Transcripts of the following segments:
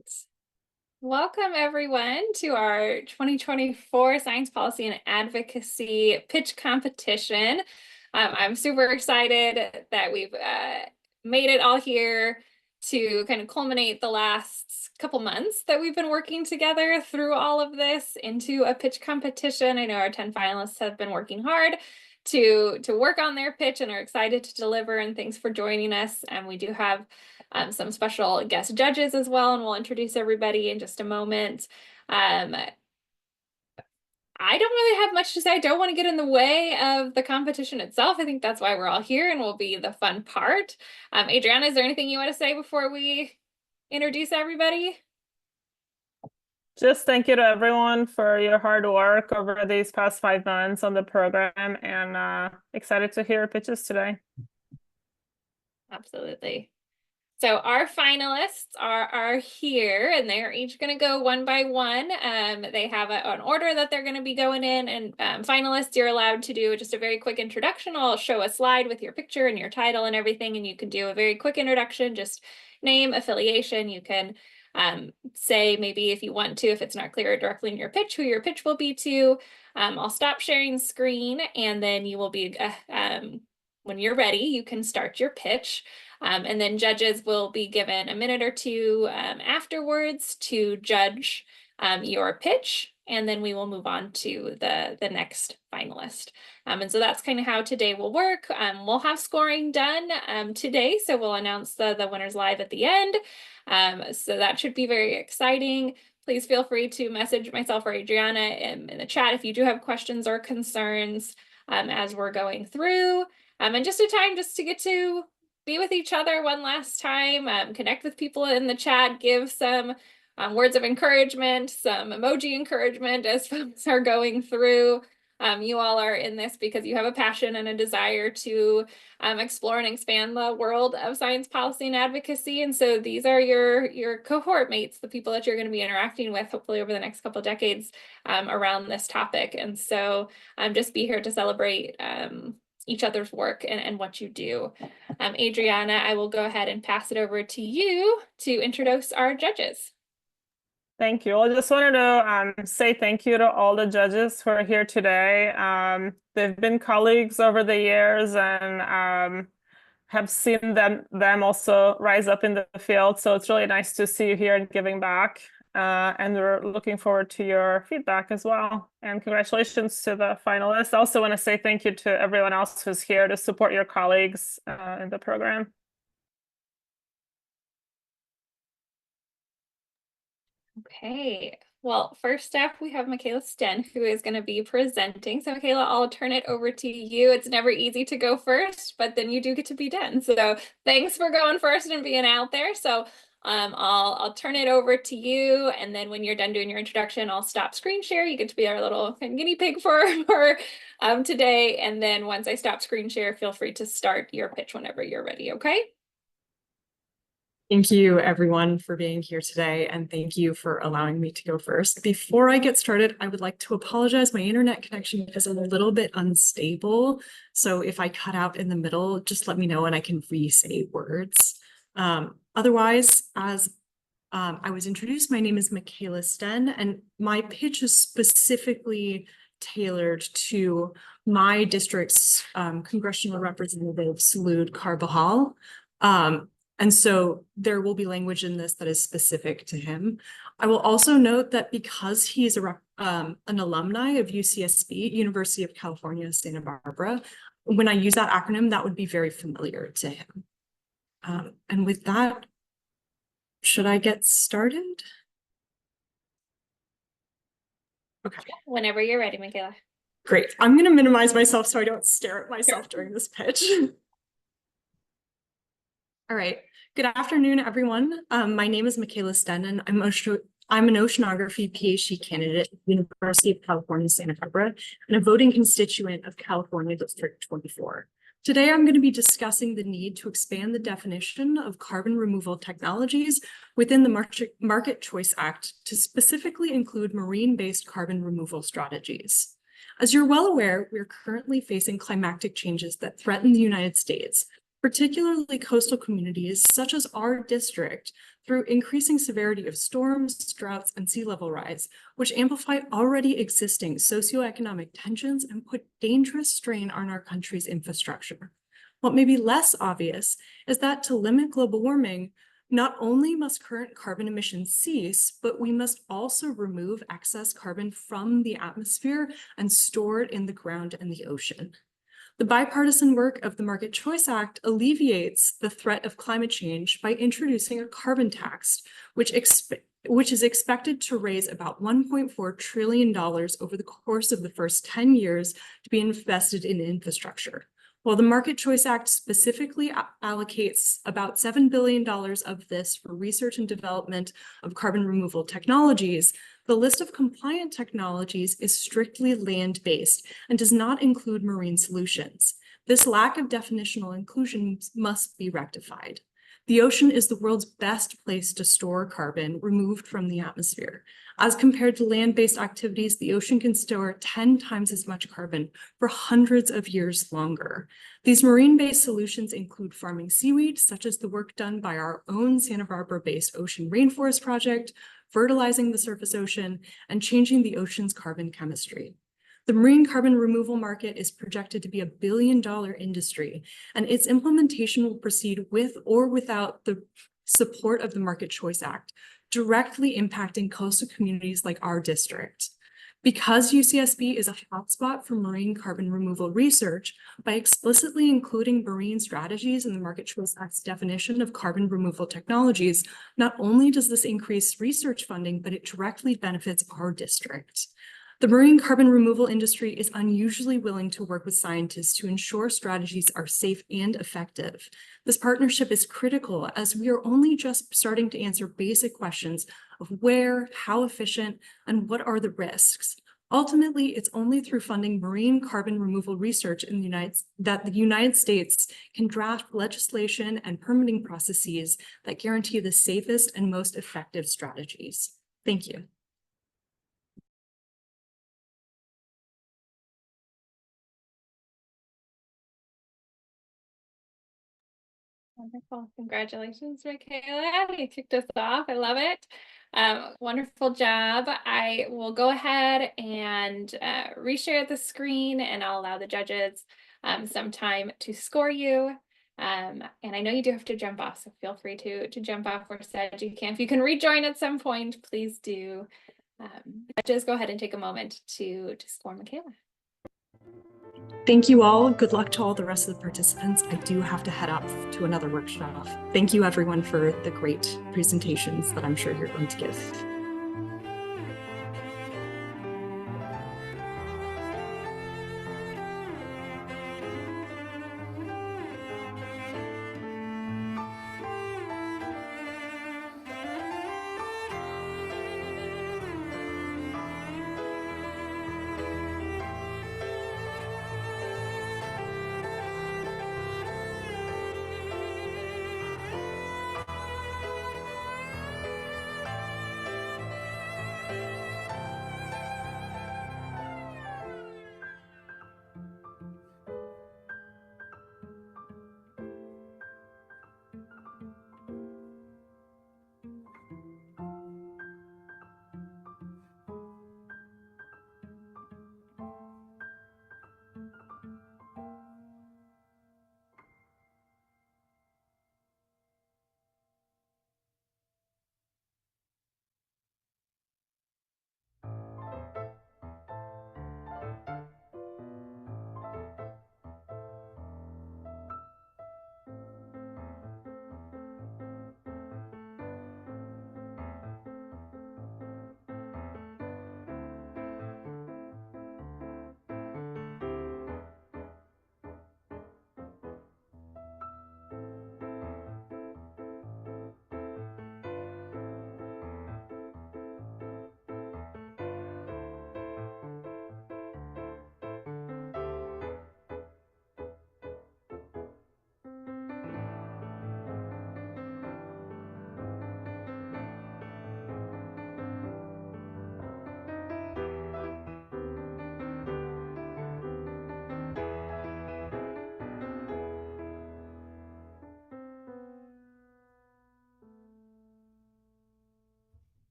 right. Welcome everyone to our 2024 Science Policy and Advocacy pitch competition. I'm super excited that we've made it all here to kind of culminate the last couple months that we've been working together through all of this into a pitch competition. I know our 10 finalists have been working hard to work on their pitch and are excited to deliver, and thanks for joining us. And we do have some special guest judges as well, and we'll introduce everybody in just a moment. I don't really have much to say. I don't want to get in the way of the competition itself. I think that's why we're all here and will be the fun part. Adriana, is there anything you want to say before we introduce everybody? Just thank you to everyone for your hard work over these past 5 months on the program, and excited to hear pitches today. Absolutely. So our finalists are here, and they're each going to go one by one. They have an order that they're going to be going in, and finalists, you're allowed to do just a very quick introduction. I'll show a slide with your picture and your title and everything, and you can do a very quick introduction, just name, affiliation. You can say maybe if you want to, if it's not clear directly in your pitch, who your pitch will be to. I'll stop sharing screen, and then you will be, when you're ready, you can start your pitch. And then judges will be given a minute or two afterwards to judge your pitch, and then we will move on to the next finalist. And so that's kind of how today will work. We'll have scoring done today, so we'll announce the winners live at the end. So that should be very exciting. Please feel free to message myself or Adriana in the chat if you do have questions or concerns as we're going through. And just a time just to get to be with each other one last time, connect with people in the chat, give some words of encouragement, some emoji encouragement as folks are going through. You all are in this because you have a passion and a desire to explore and expand the world of science policy and advocacy. And so these are your cohort mates, the people that you're going to be interacting with, hopefully over the next couple of decades around this topic. And so just be here to celebrate each other's work and what you do. Adriana, I will go ahead and pass it over to you to introduce our judges. Thank you. I just wanted to say thank you to all the judges who are here today. They've been colleagues over the years, and have seen them also rise up in the field. So it's really nice to see you here and giving back. And we're looking forward to your feedback as well. And congratulations to the finalists. I also want to say thank you to everyone else who's here to support your colleagues in the program. Okay, well, first up, we have Michaela Sten, who is going to be presenting. So Michaela, I'll turn it over to you. It's never easy to go first, but then you do get to be done. So thanks for going first and being out there. So I'll turn it over to you, and then when you're done doing your introduction, I'll stop screen share. You get to be our little guinea pig for today. And then once I stop screen share, feel free to start your pitch whenever you're ready, okay? Thank you, everyone, for being here today, and thank you for allowing me to go first. Before I get started, I would like to apologize. My internet connection is a little bit unstable, so if I cut out in the middle, just let me know and I can re-say words. Otherwise, as I was introduced, my name is Michaela Sten, and my pitch is specifically tailored to my district's congressional representative, Salud Carbajal. And so there will be language in this that is specific to him. I will also note that because he's an alumni of UCSB, University of California, Santa Barbara, when I use that acronym, that would be very familiar to him. And with that, should I get started? Okay. Whenever you're ready, Michaela. Great. I'm going to minimize myself so I don't stare at myself during this pitch. All right. Good afternoon, everyone. My name is Michaela Sten, and I'm an oceanography PhD candidate at the University of California, Santa Barbara, and a voting constituent of California District 24. Today, I'm going to be discussing the need to expand the definition of carbon removal technologies within the Market Choice Act to specifically include marine-based carbon removal strategies. As you're well aware, we're currently facing climatic changes that threaten the United States, particularly coastal communities such as our district, through increasing severity of storms, droughts, and sea level rise, which amplify already existing socioeconomic tensions and put dangerous strain on our country's infrastructure. What may be less obvious is that to limit global warming, not only must current carbon emissions cease, but we must also remove excess carbon from the atmosphere and store it in the ground and the ocean. The bipartisan work of the Market Choice Act alleviates the threat of climate change by introducing a carbon tax, which is expected to raise about $1.4 trillion over the course of the first 10 years to be invested in infrastructure. While the Market Choice Act specifically allocates about $7 billion of this for research and development of carbon removal technologies, the list of compliant technologies is strictly land-based and does not include marine solutions. This lack of definitional inclusion must be rectified. The ocean is the world's best place to store carbon removed from the atmosphere. As compared to land-based activities, the ocean can store 10 times as much carbon for hundreds of years longer. These marine-based solutions include farming seaweed, such as the work done by our own Santa Barbara-based Ocean Rainforest Project, fertilizing the surface ocean, and changing the ocean's carbon chemistry. The marine carbon removal market is projected to be $1 billion industry, and its implementation will proceed with or without the support of the Market Choice Act, directly impacting coastal communities like our district. Because UCSB is a hotspot for marine carbon removal research, by explicitly including marine strategies in the Market Choice Act's definition of carbon removal technologies, not only does this increase research funding, but it directly benefits our district. The marine carbon removal industry is unusually willing to work with scientists to ensure strategies are safe and effective. This partnership is critical as we are only just starting to answer basic questions of where, how efficient, and what are the risks. Ultimately, it's only through funding marine carbon removal research in the United States can draft legislation and permitting processes that guarantee the safest and most effective strategies. Thank you. Wonderful. Congratulations, Michaela. You kicked us off. I love it. Wonderful job. I will go ahead and reshare the screen, and I'll allow the judges some time to score you. And I know you do have to jump off, so feel free to jump off or said you can. If you can rejoin at some point, please do. Just go ahead and take a moment to score Michaela. Thank you all. Good luck to all the rest of the participants. I do have to head up to another workshop. Thank you everyone for the great presentations that I'm sure you're going to give.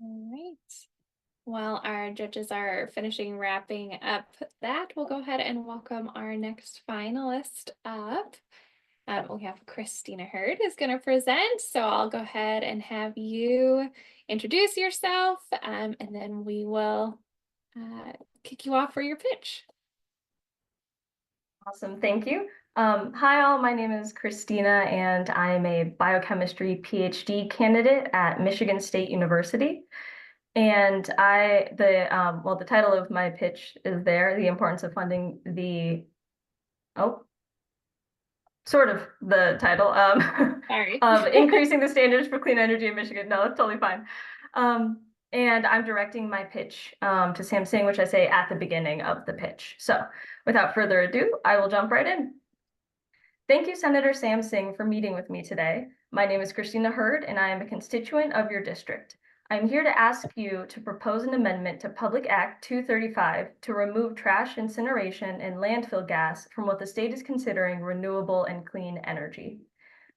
All right. While our judges are finishing wrapping up that, we'll go ahead and welcome our next finalist up. We have Christina Hurd is going to present, so I'll go ahead and have you introduce yourself, and then we will kick you off for your pitch. Awesome, thank you. Hi all, my name is Christina and I'm a biochemistry PhD candidate at Michigan State University. And the title of my pitch is there, the importance of funding sort of the title, Sorry. of increasing the standards for clean energy in Michigan. No, that's totally fine. And I'm directing my pitch to Sam Singh, which I say at the beginning of the pitch. So without further ado, I will jump right in. Thank you, Senator Sam Singh, for meeting with me today. My name is Christina Hurd, and I am a constituent of your district. I'm here to ask you to propose an amendment to Public Act 235 to remove trash incineration and landfill gas from what the state is considering renewable and clean energy.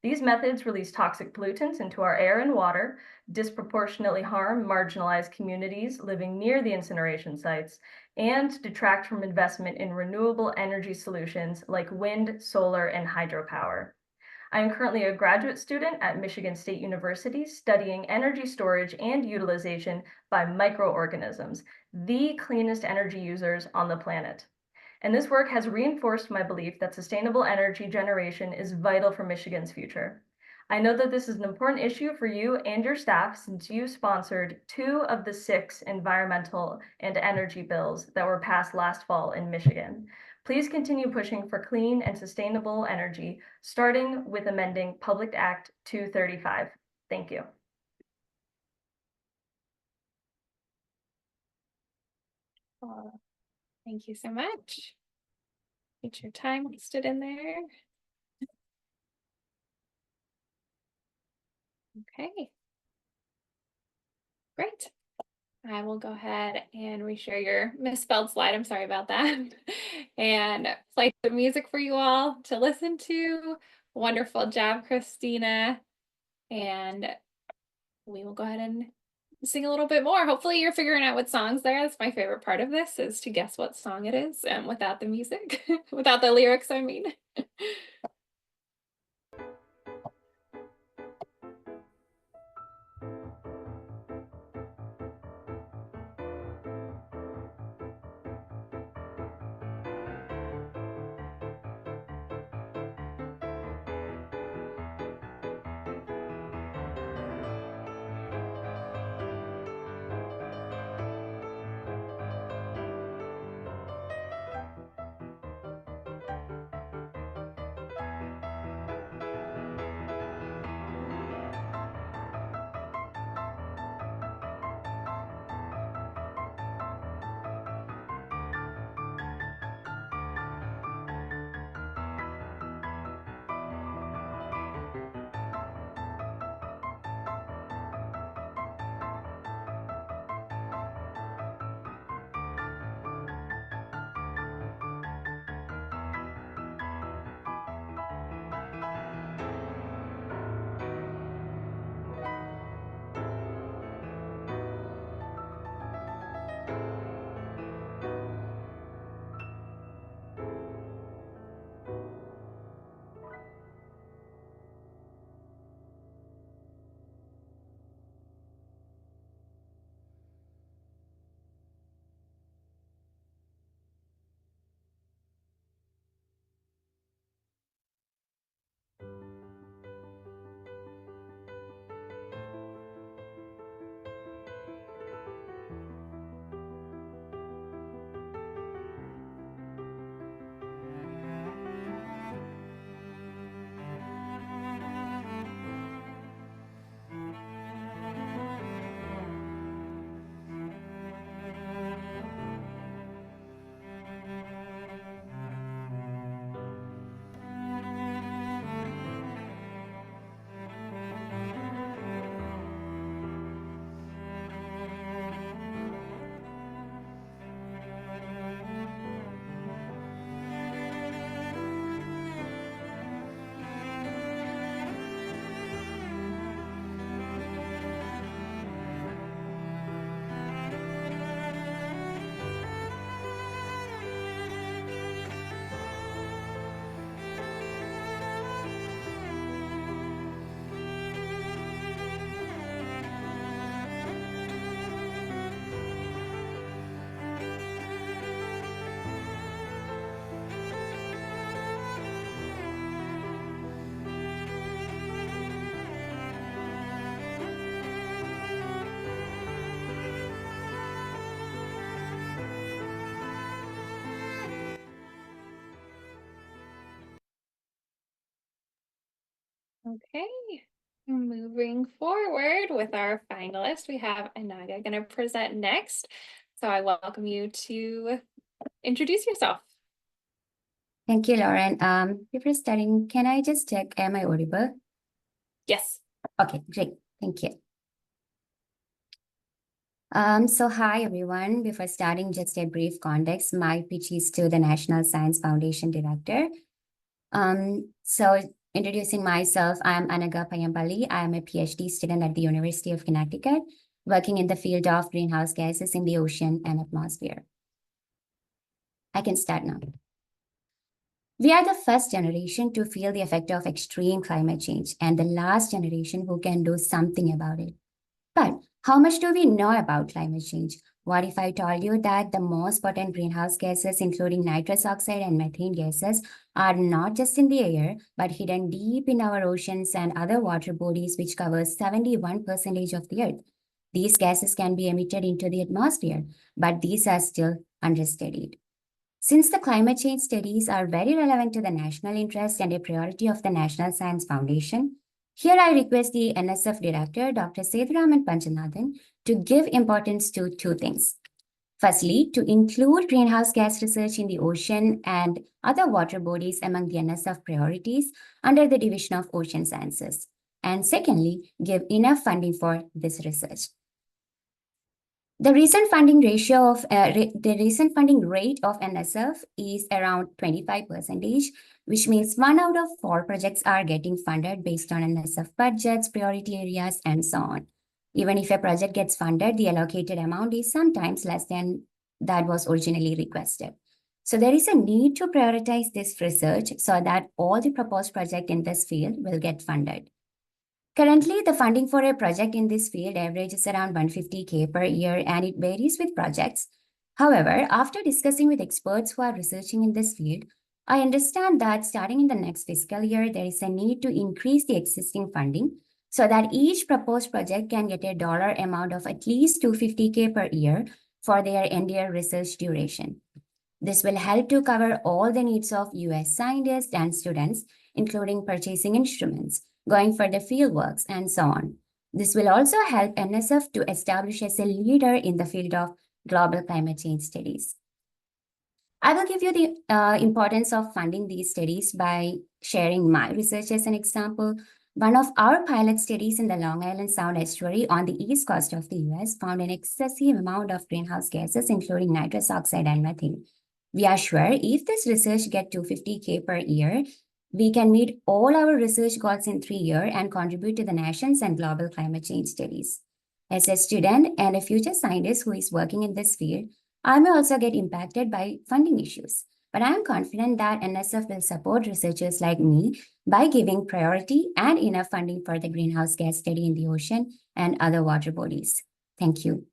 These methods release toxic pollutants into our air and water, disproportionately harm marginalized communities living near the incineration sites, and detract from investment in renewable energy solutions like wind, solar, and hydropower. I am currently a graduate student at Michigan State University studying energy storage and utilization by microorganisms, the cleanest energy users on the planet. And this work has reinforced my belief that sustainable energy generation is vital for Michigan's future. I know that this is an important issue for you and your staff since you sponsored 2 of the 6 environmental and energy bills that were passed last fall in Michigan. Please continue pushing for clean and sustainable energy, starting with amending Public Act 235. Thank you. Thank you so much. Get your time listed in there. Okay. Great. I will go ahead and reshare your misspelled slide. I'm sorry about that. And play the music for you all to listen to. Wonderful job, Christina. And we will go ahead and sing a little bit more. Hopefully you're figuring out what songs there. That's my favorite part of this, is to guess what song it is without the music, without the lyrics, I mean. Okay, moving forward with our finalist, we have Anaga going to present next. So I welcome you to introduce yourself. Thank you, Lauren. Before starting, can I just check, am I audible? Yes. Okay, great. Thank you. So hi, everyone. Before starting, just a brief context. My pitch is to the National Science Foundation Director. So introducing myself, I'm Anaga Payambali. I am a PhD student at the University of Connecticut, working in the field of greenhouse gases in the ocean and atmosphere. I can start now. We are the first generation to feel the effect of extreme climate change and the last generation who can do something about it. But how much do we know about climate change? What if I told you that the most potent greenhouse gases, including nitrous oxide and methane gases, are not just in the air, but hidden deep in our oceans and other water bodies, which covers 71% of the Earth? These gases can be emitted into the atmosphere, but these are still understudied. Since the climate change studies are very relevant to the national interest and a priority of the National Science Foundation, here I request the NSF Director, Dr. Sethuraman Panchanathan, to give importance to two things. Firstly, to include greenhouse gas research in the ocean and other water bodies among the NSF priorities under the Division of Ocean Sciences. And secondly, give enough funding for this research. The recent funding ratio of the recent funding rate of NSF is around 25%, which means 1 out of 4 projects are getting funded based on NSF budgets, priority areas, and so on. Even if a project gets funded, the allocated amount is sometimes less than that was originally requested. So there is a need to prioritize this research so that all the proposed projects in this field will get funded. Currently, the funding for a project in this field averages around 150K per year, and it varies with projects. However, after discussing with experts who are researching in this field, I understand that starting in the next fiscal year, there is a need to increase the existing funding so that each proposed project can get a dollar amount of at least 250K per year for their entire research duration. This will help to cover all the needs of US scientists and students, including purchasing instruments, going for the fieldworks, and so on. This will also help NSF to establish as a leader in the field of global climate change studies. I will give you the importance of funding these studies by sharing my research as an example. One of our pilot studies in the Long Island Sound estuary on the east coast of the US found an excessive amount of greenhouse gases, including nitrous oxide and methane. We are sure if this research gets 250K per year, we can meet all our research goals in 3 years and contribute to the nation's and global climate change studies. As a student and a future scientist who is working in this field, I may also get impacted by funding issues, but I am confident that NSF will support researchers like me by giving priority and enough funding for the greenhouse gas study in the ocean and other water bodies. Thank you.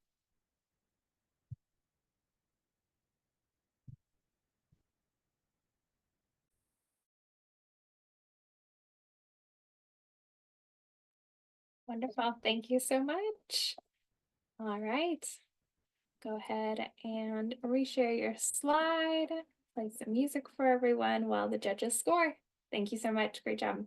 Wonderful. Thank you so much. All right. Go ahead and reshare your slide. Play some music for everyone while the judges score. Thank you so much. Great job.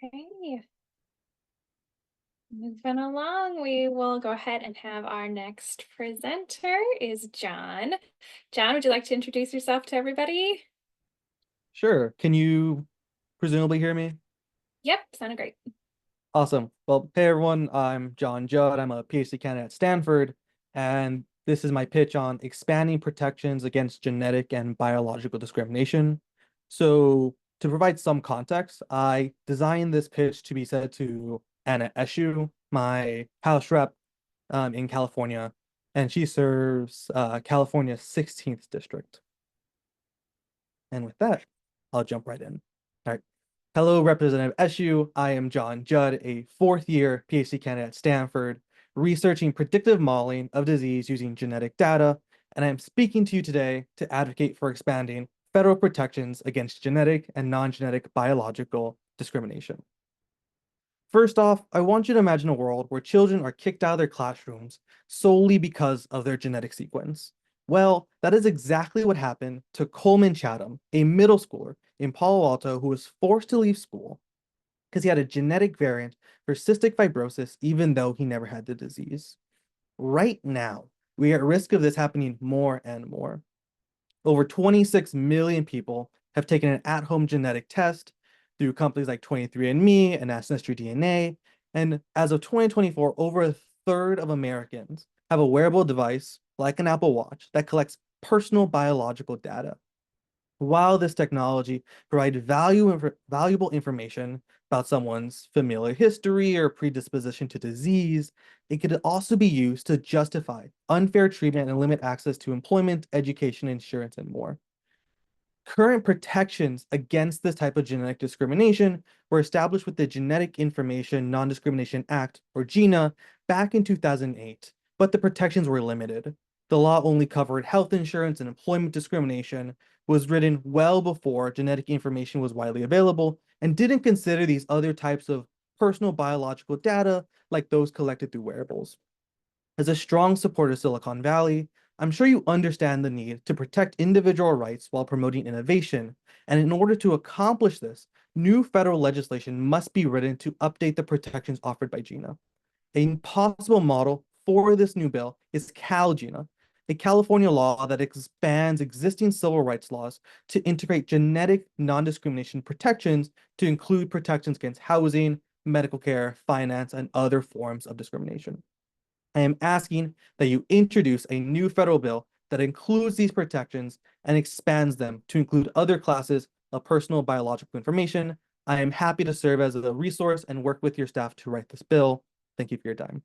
Okay. Moving along, we will go ahead and have our next presenter is John. John, would you like to introduce yourself to everybody? Sure. Can you presumably hear me? Yep, sounded great. Awesome. Well, hey everyone, I'm John Judd. I'm a PhD candidate at Stanford, and this is my pitch on expanding protections against genetic and biological discrimination. So, to provide some context, I designed this pitch to be said to Anna Eshoo, my House rep in California, and she serves California's 16th district. And with that, I'll jump right in. All right. Hello, Representative Eshoo. I am John Judd, a fourth-year PhD candidate at Stanford, researching predictive modeling of disease using genetic data, and I am speaking to you today to advocate for expanding federal protections against genetic and non-genetic biological discrimination. First off, I want you to imagine a world where children are kicked out of their classrooms solely because of their genetic sequence. Well, that is exactly what happened to Coleman Chatham, a middle schooler in Palo Alto who was forced to leave school because he had a genetic variant for cystic fibrosis, even though he never had the disease. Right now, we are at risk of this happening more and more. Over 26 million people have taken an at-home genetic test through companies like 23andMe and Ancestry DNA. And as of 2024, over a third of Americans have a wearable device like an Apple Watch that collects personal biological data. While this technology provides valuable information about someone's familial history or predisposition to disease, it could also be used to justify unfair treatment and limit access to employment, education, insurance, and more. Current protections against this type of genetic discrimination were established with the Genetic Information Non-Discrimination Act, or GINA, back in 2008, but the protections were limited. The law only covered health insurance and employment discrimination, was written well before genetic information was widely available, and didn't consider these other types of personal biological data like those collected through wearables. As a strong supporter of Silicon Valley, I'm sure you understand the need to protect individual rights while promoting innovation. And in order to accomplish this, new federal legislation must be written to update the protections offered by GINA. A possible model for this new bill is CalGINA, a California law that expands existing civil rights laws to integrate genetic non-discrimination protections to include protections against housing, medical care, finance, and other forms of discrimination. I am asking that you introduce a new federal bill that includes these protections and expands them to include other classes of personal biological information. I am happy to serve as a resource and work with your staff to write this bill. Thank you for your time.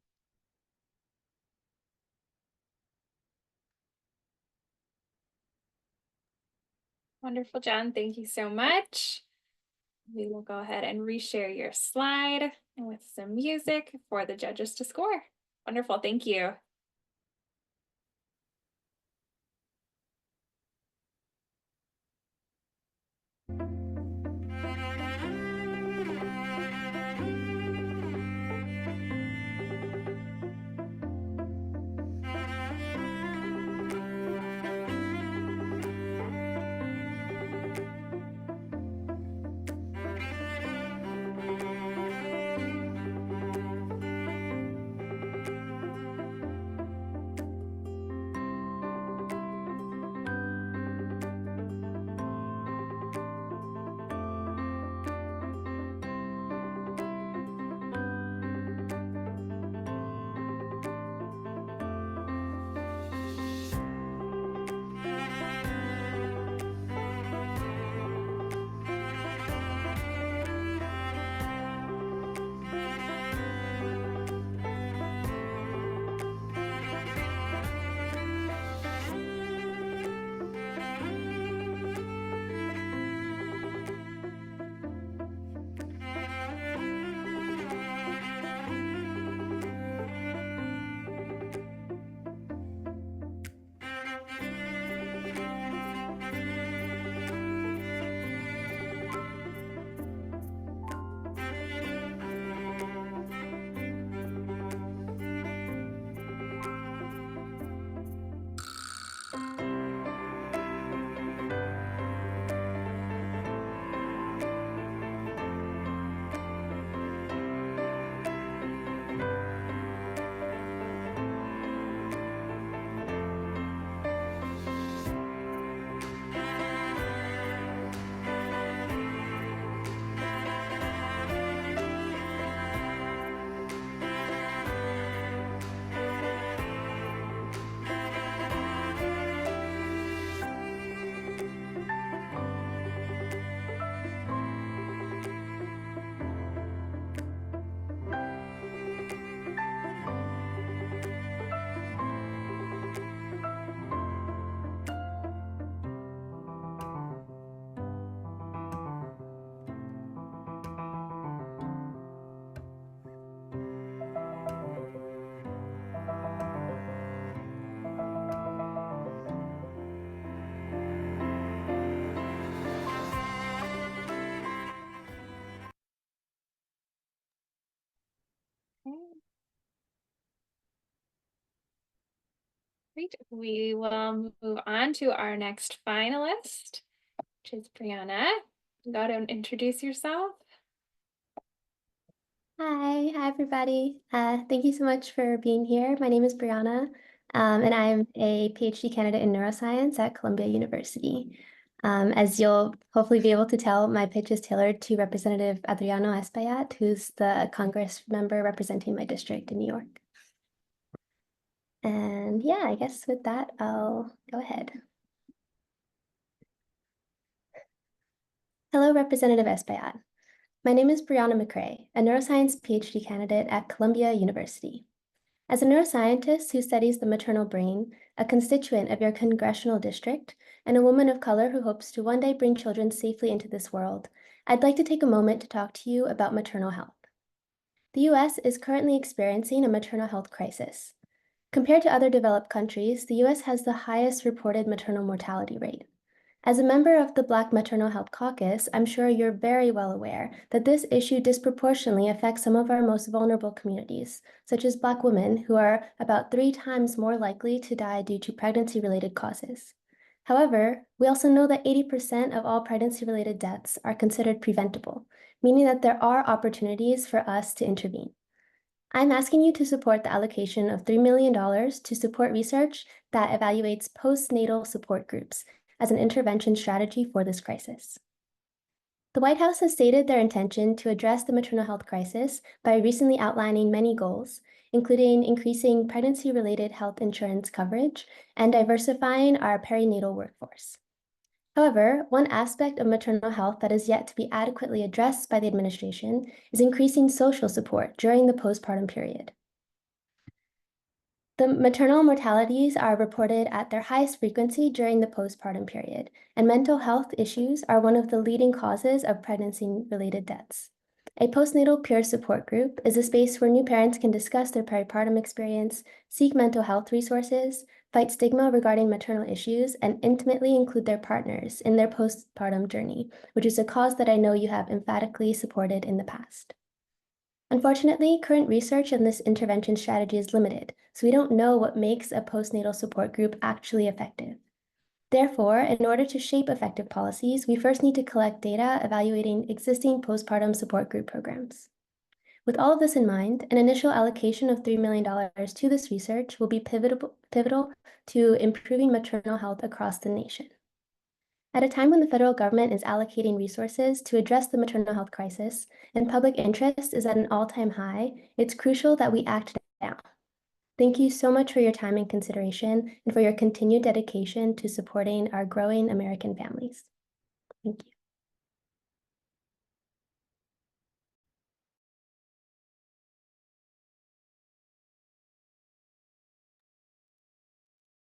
Wonderful, John. Thank you so much. We will go ahead and reshare your slide with some music for the judges to score. Wonderful. Thank you. Great. We will move on to our next finalist, which is Brianna. Go ahead and introduce yourself. Hi everybody. Thank you so much for being here. My name is Brianna, and I'm a PhD candidate in neuroscience at Columbia University. As you'll hopefully be able to tell, my pitch is tailored to Representative Adriano Espaillat, who's the Congress member representing my district in New York. And yeah, I guess with that, I'll go ahead. Hello, Representative Espaillat. My name is Brianna McCrae, a neuroscience PhD candidate at Columbia University. As a neuroscientist who studies the maternal brain, a constituent of your congressional district, and a woman of color who hopes to one day bring children safely into this world, I'd like to take a moment to talk to you about maternal health. The US is currently experiencing a maternal health crisis. Compared to other developed countries, the US has the highest reported maternal mortality rate. As a member of the Black Maternal Health Caucus, I'm sure you're very well aware that this issue disproportionately affects some of our most vulnerable communities, such as Black women, who are about 3 times more likely to die due to pregnancy-related causes. However, we also know that 80% of all pregnancy-related deaths are considered preventable, meaning that there are opportunities for us to intervene. I'm asking you to support the allocation of $3 million to support research that evaluates postnatal support groups as an intervention strategy for this crisis. The White House has stated their intention to address the maternal health crisis by recently outlining many goals, including increasing pregnancy-related health insurance coverage and diversifying our perinatal workforce. However, one aspect of maternal health that is yet to be adequately addressed by the administration is increasing social support during the postpartum period. The maternal mortalities are reported at their highest frequency during the postpartum period, and mental health issues are one of the leading causes of pregnancy-related deaths. A postnatal peer support group is a space where new parents can discuss their peripartum experience, seek mental health resources, fight stigma regarding maternal issues, and intimately include their partners in their postpartum journey, which is a cause that I know you have emphatically supported in the past. Unfortunately, current research on this intervention strategy is limited, so we don't know what makes a postnatal support group actually effective. Therefore, in order to shape effective policies, we first need to collect data evaluating existing postpartum support group programs. With all of this in mind, an initial allocation of $3 million to this research will be pivotal to improving maternal health across the nation. At a time when the federal government is allocating resources to address the maternal health crisis and public interest is at an all-time high, it's crucial that we act now. Thank you so much for your time and consideration and for your continued dedication to supporting our growing American families. Thank you.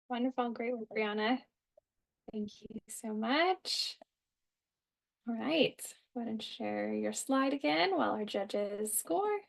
Wonderful. Great work, Brianna. Thank you so much. All right. Go ahead and share your slide again while our judges score.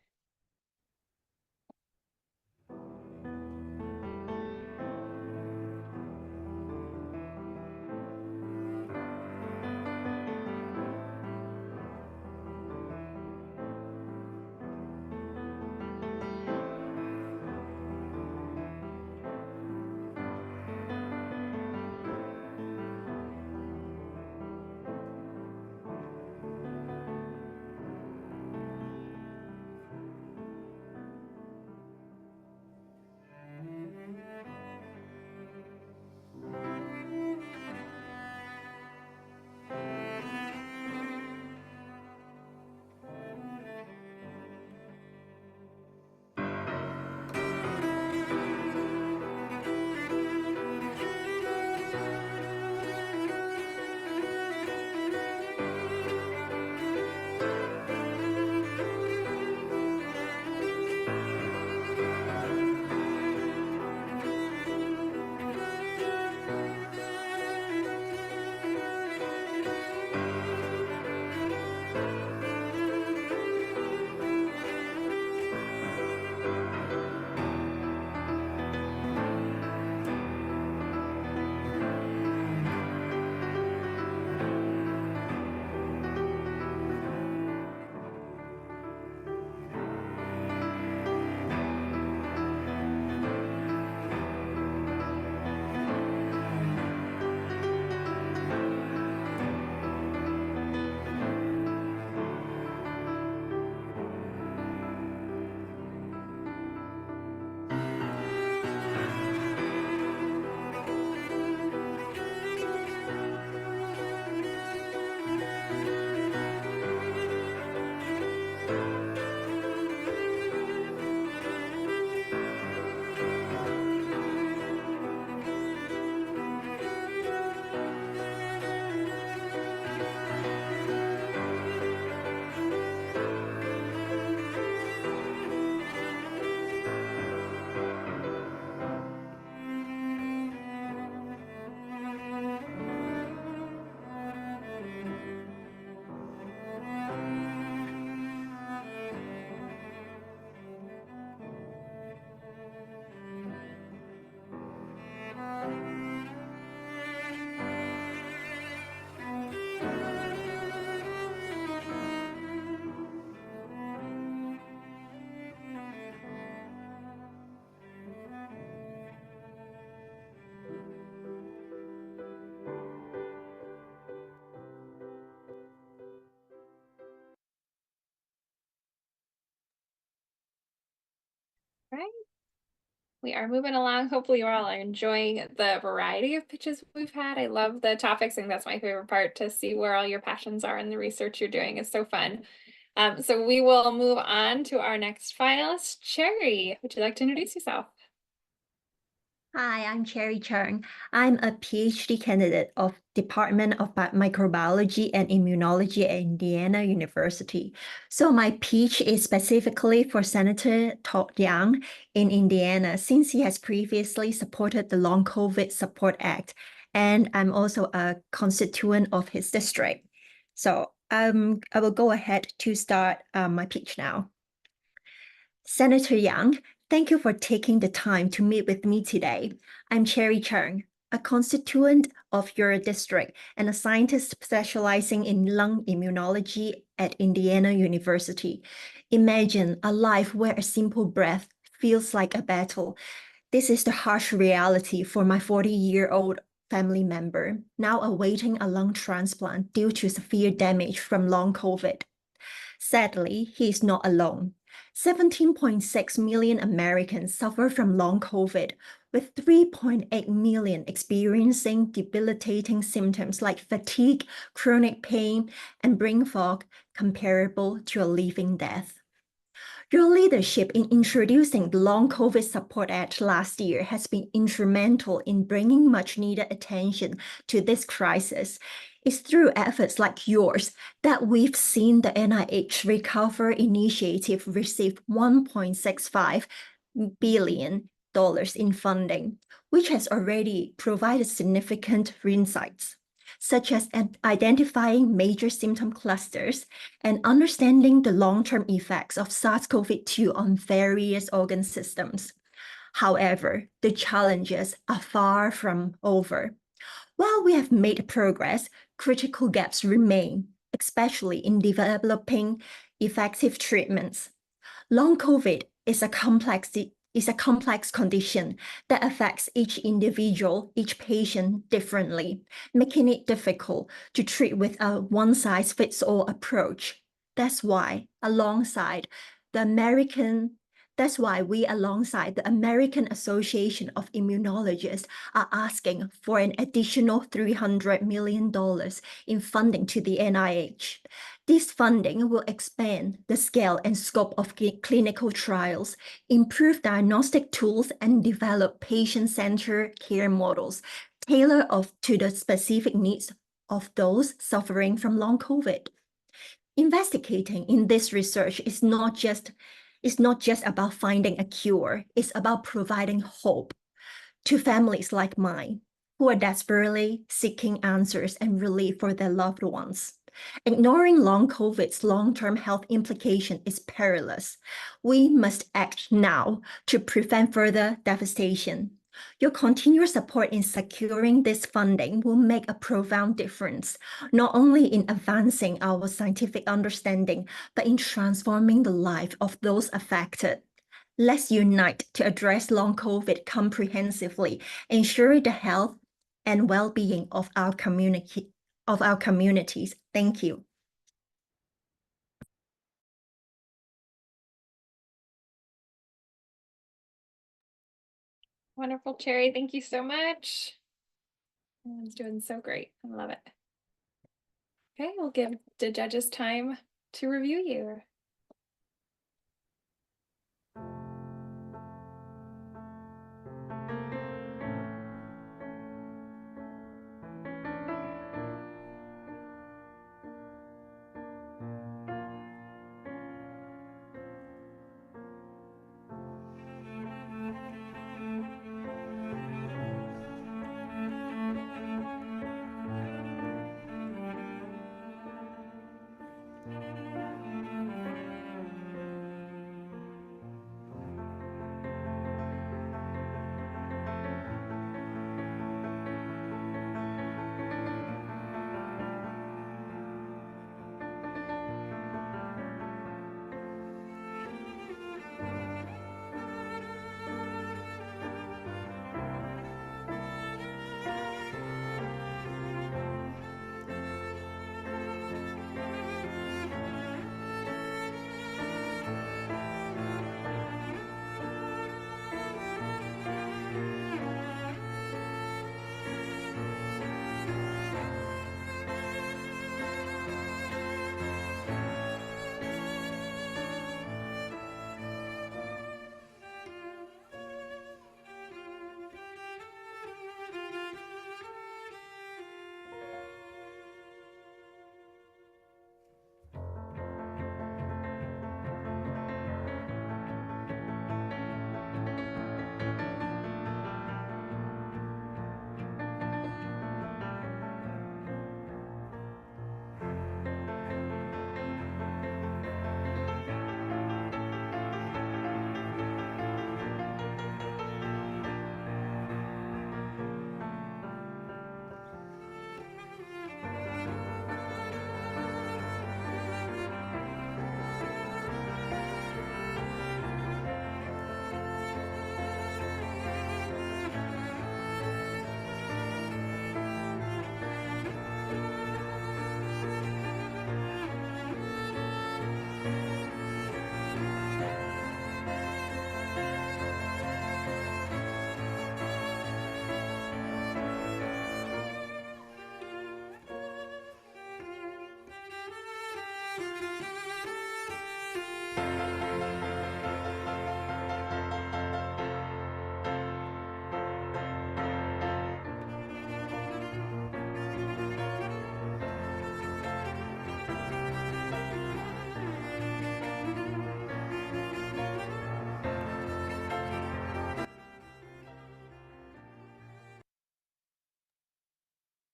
We are moving along. Hopefully you all are enjoying the variety of pitches we've had. I love the topics, and that's my favorite part, to see where all your passions are in the research you're doing is so fun. So we will move on to our next finalist. Cherry, would you like to introduce yourself? Hi, I'm Cherry Chung. I'm a PhD candidate of Department of Microbiology and Immunology at Indiana University. So my pitch is specifically for Senator Todd Young in Indiana, since he has previously supported the Long COVID Support Act, and I'm also a constituent of his district. So I will go ahead to start my pitch now. Senator Young, thank you for taking the time to meet with me today. I'm Cherry Chung, a constituent of your district and a scientist specializing in lung immunology at Indiana University. Imagine a life where a simple breath feels like a battle. This is the harsh reality for my 40-year-old family member, now awaiting a lung transplant due to severe damage from long COVID. Sadly, he is not alone. 17.6 million Americans suffer from long COVID, with 3.8 million experiencing debilitating symptoms like fatigue, chronic pain, and brain fog comparable to a living death. Your leadership in introducing the Long COVID Support Act last year has been instrumental in bringing much-needed attention to this crisis. It's through efforts like yours that we've seen the NIH Recover Initiative receive $1.65 billion in funding, which has already provided significant insights, such as identifying major symptom clusters and understanding the long-term effects of SARS-CoV-2 on various organ systems. However, the challenges are far from over. While we have made progress, critical gaps remain, especially in developing effective treatments. Long COVID is a complex condition that affects each individual, each patient differently, making it difficult to treat with a one-size-fits-all approach. That's why we, alongside the American Association of Immunologists, are asking for an additional $300 million in funding to the NIH. This funding will expand the scale and scope of clinical trials, improve diagnostic tools, and develop patient-centered care models tailored to the specific needs of those suffering from long COVID. Investigating in this research is not just about finding a cure, it's about providing hope to families like mine who are desperately seeking answers and relief for their loved ones. Ignoring long COVID's long-term health implication is perilous. We must act now to prevent further devastation. Your continued support in securing this funding will make a profound difference, not only in advancing our scientific understanding, but in transforming the life of those affected. Let's unite to address long COVID comprehensively, ensure the health and well-being of our communities. Thank you. Wonderful, Cherry. Thank you so much. Everyone's doing so great. I love it. Okay, we'll give the judges time to review you.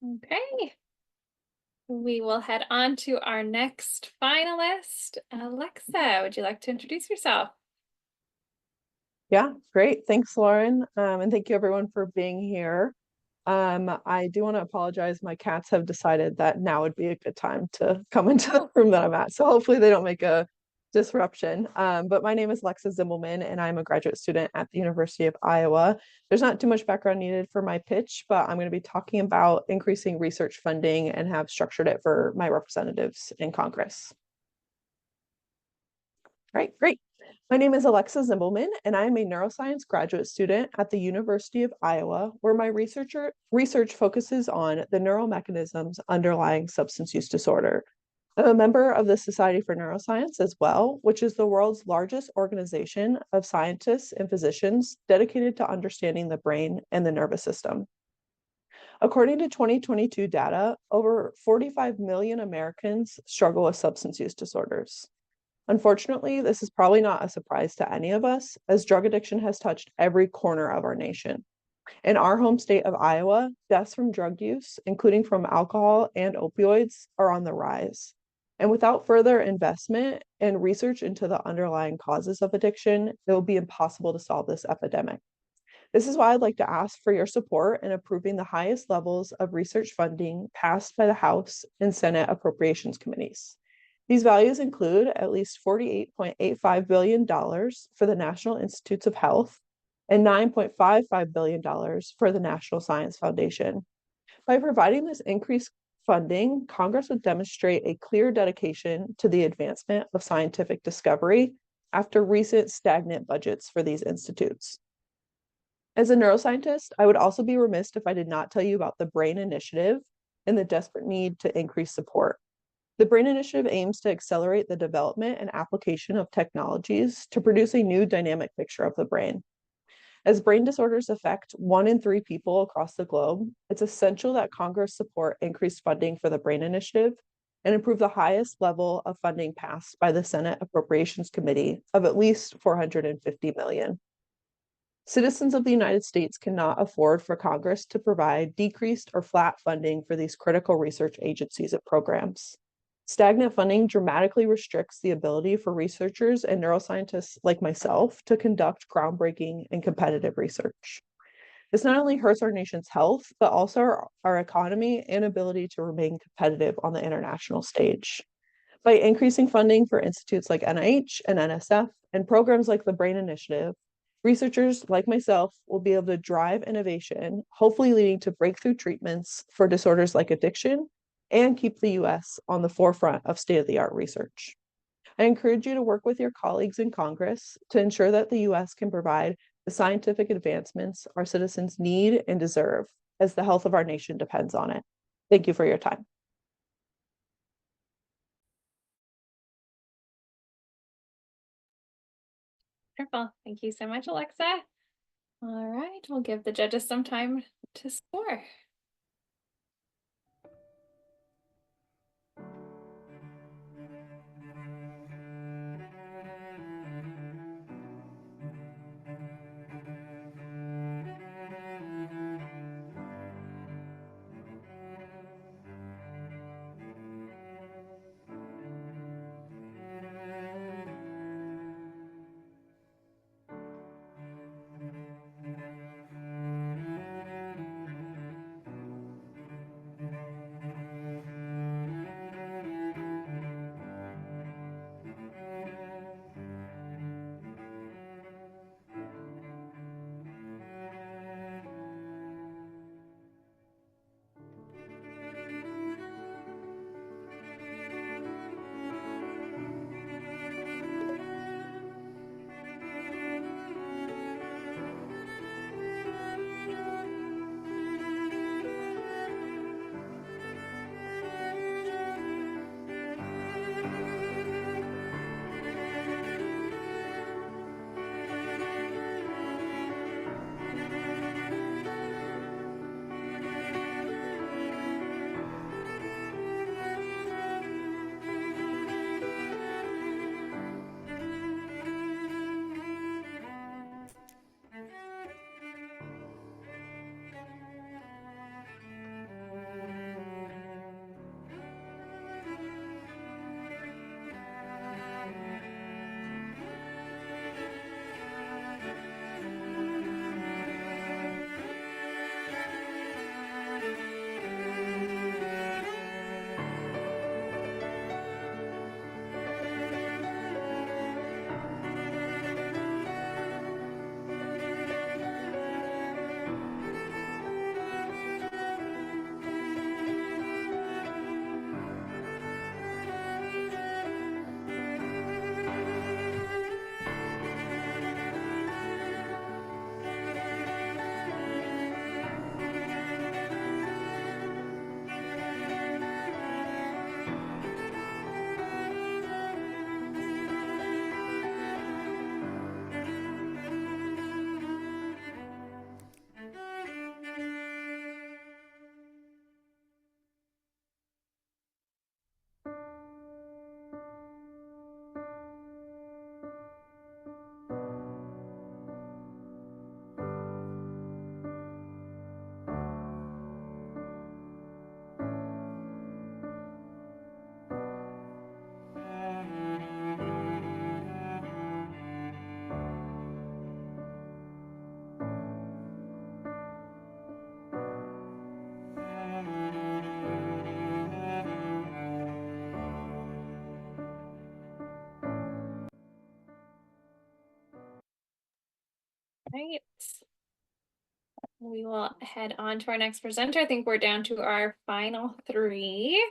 Okay. We will head on to our next finalist. Alexa, would you like to introduce yourself? Yeah, great. Thanks, Lauren. And thank you everyone for being here. I do want to apologize. My cats have decided that now would be a good time to come into the room that I'm at. So hopefully they don't make a disruption. But my name is Lexa Zimmelman, and I'm a graduate student at the University of Iowa. There's not too much background needed for my pitch, but I'm going to be talking about increasing research funding and have structured it for my representatives in Congress. All right, great. My name is Alexa Zimbelman, and I am a neuroscience graduate student at the University of Iowa, where my research focuses on the neural mechanisms underlying substance use disorder. I'm a member of the Society for Neuroscience as well, which is the world's largest organization of scientists and physicians dedicated to understanding the brain and the nervous system. According to 2022 data, over 45 million Americans struggle with substance use disorders. Unfortunately, this is probably not a surprise to any of us, as drug addiction has touched every corner of our nation. In our home state of Iowa, deaths from drug use, including from alcohol and opioids, are on the rise. And without further investment and research into the underlying causes of addiction, it will be impossible to solve this epidemic. This is why I'd like to ask for your support in approving the highest levels of research funding passed by the House and Senate Appropriations Committees. These values include at least $48.85 billion for the National Institutes of Health and $9.55 billion for the National Science Foundation. By providing this increased funding, Congress would demonstrate a clear dedication to the advancement of scientific discovery after recent stagnant budgets for these institutes. As a neuroscientist, I would also be remiss if I did not tell you about the BRAIN Initiative and the desperate need to increase support. The BRAIN Initiative aims to accelerate the development and application of technologies to produce a new dynamic picture of the brain. As brain disorders affect 1 in 3 people across the globe, it's essential that Congress support increased funding for the BRAIN Initiative and improve the highest level of funding passed by the Senate Appropriations Committee of at least $450 million. Citizens of the United States cannot afford for Congress to provide decreased or flat funding for these critical research agencies and programs. Stagnant funding dramatically restricts the ability for researchers and neuroscientists like myself to conduct groundbreaking and competitive research. This not only hurts our nation's health, but also our economy and ability to remain competitive on the international stage. By increasing funding for institutes like NIH and NSF and programs like the BRAIN Initiative, researchers like myself will be able to drive innovation, hopefully leading to breakthrough treatments for disorders like addiction, and keep the US on the forefront of state-of-the-art research. I encourage you to work with your colleagues in Congress to ensure that the US can provide the scientific advancements our citizens need and deserve, as the health of our nation depends on it. Thank you for your time. Wonderful. Thank you so much, Alexa. All right, we'll give the judges some time to score. Right. We will head on to our next presenter. I think we're down to our final three.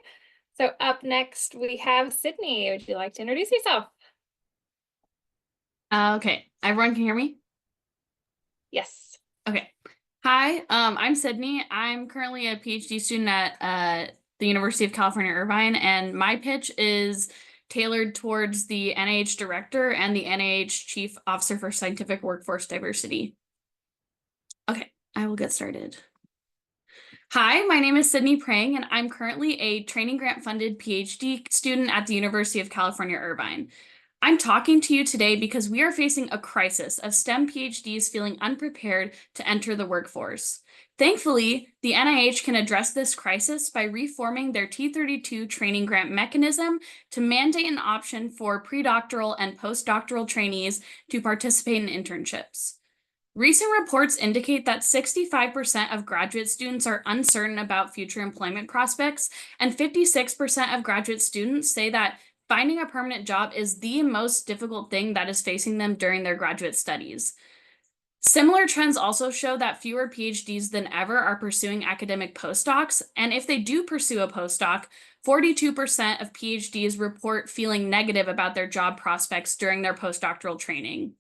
So up next, we have Sydney. Would you like to introduce yourself? Okay, everyone can hear me? Yes. Okay. Hi, I'm Sydney. I'm currently a PhD student at the University of California, Irvine, and my pitch is tailored towards the NIH Director and the NIH Chief Officer for Scientific Workforce Diversity. Okay, I will get started. Hi, my name is Sydney Prang, and I'm currently a training grant funded PhD student at the University of California, Irvine. I'm talking to you today because we are facing a crisis of STEM PhDs feeling unprepared to enter the workforce. Thankfully, the NIH can address this crisis by reforming their T32 training grant mechanism to mandate an option for predoctoral and postdoctoral trainees to participate in internships. Recent reports indicate that 65% of graduate students are uncertain about future employment prospects, and 56% of graduate students say that finding a permanent job is the most difficult thing that is facing them during their graduate studies. Similar trends also show that fewer PhDs than ever are pursuing academic postdocs, and if they do pursue a postdoc, 42% of PhDs report feeling negative about their job prospects during their postdoctoral training.